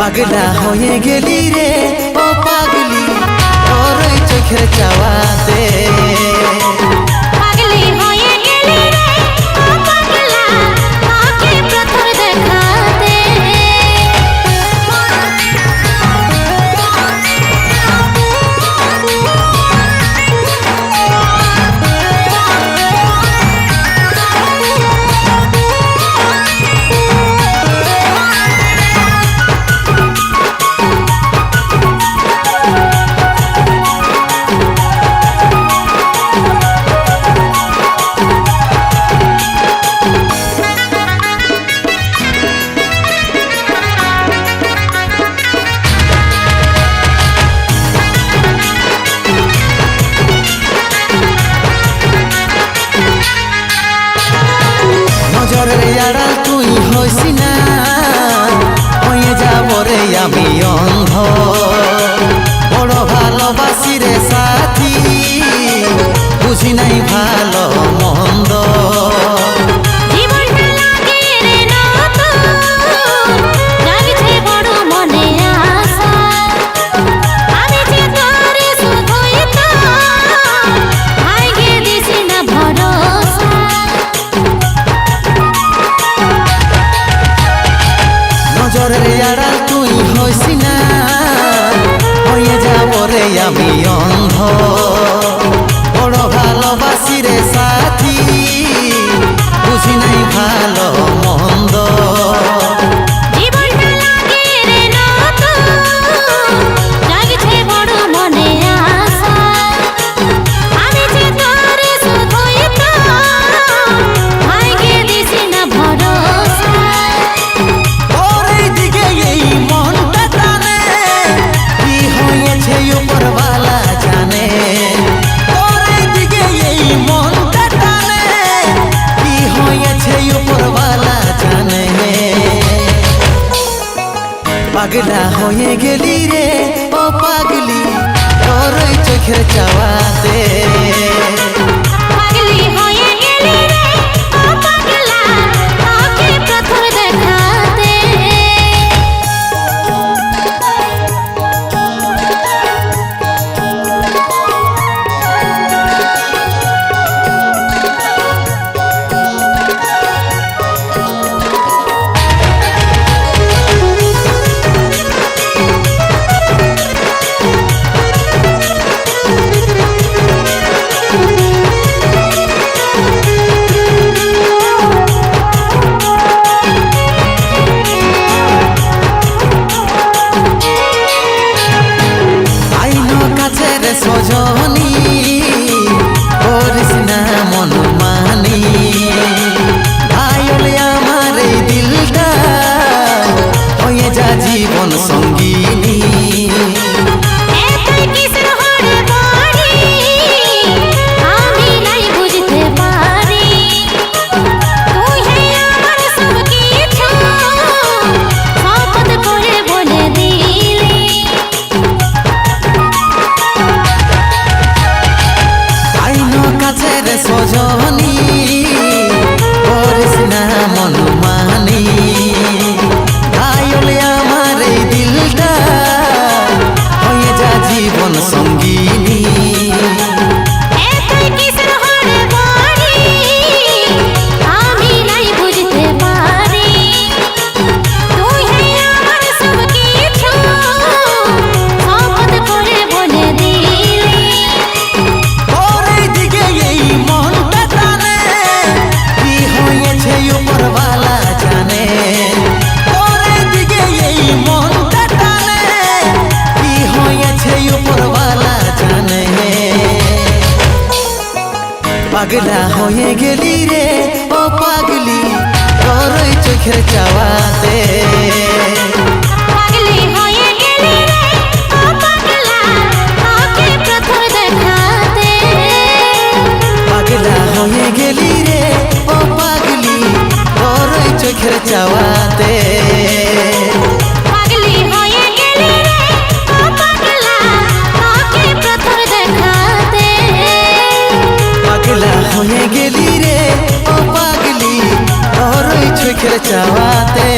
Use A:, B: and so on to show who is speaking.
A: পাগলা হয়ে গেলি রে ও পাগলি তোর ওই চোখের চাওয়াতে।
B: পাগলি হয়ে গেলি রে ও পাগলা তোকে প্রথম দেখাতে।
A: তুই হইসি না হয়ে যাব রে আমি অন্ধ, বড় ভালোবাসি রে সাথী বুঝি নাই ভালো মন্দ। তুই হইসি না হয়ে যাব রে আমি অন্ধ, বড় ভালোবাসি রে সাথী বুঝি নাই ভালো মন্দ। পাগলা হয়ে গেলি রে ও পাগলি তোর ওই চোখের চাওয়াতে।
B: পাগলি হয়ে গেলি রে ও পাগলা তোকে প্রথম দেখাতে।
A: সজনী করিস না মন মানি, ভাইলে আমার এই দিলটা হয়ে যা জীবন সঙ্গিনী। সজনী করিস না মন মানি, ভাইলে আমার এই দিলটা হয়ে যা জীবন সঙ্গিনী। পাগলা হয়ে গেলি রে ও পাগলি তোর ওই চোখের চাওয়াতে।
B: পাগলি হয়ে গেলি রে ও পাগলা তোকে প্রথম দেখাতে।
A: পাগলা হয়ে গেলি রে ও পাগলি তোর ওই চোখের চাওয়াতে।
B: পাগলি হয়ে গেলি রে ও পাগলা তোকে প্রথম দেখাতে।
A: পাগলা হয়ে গেলি রে ও পাগলি তোর ওই চোখের চাওয়াতে।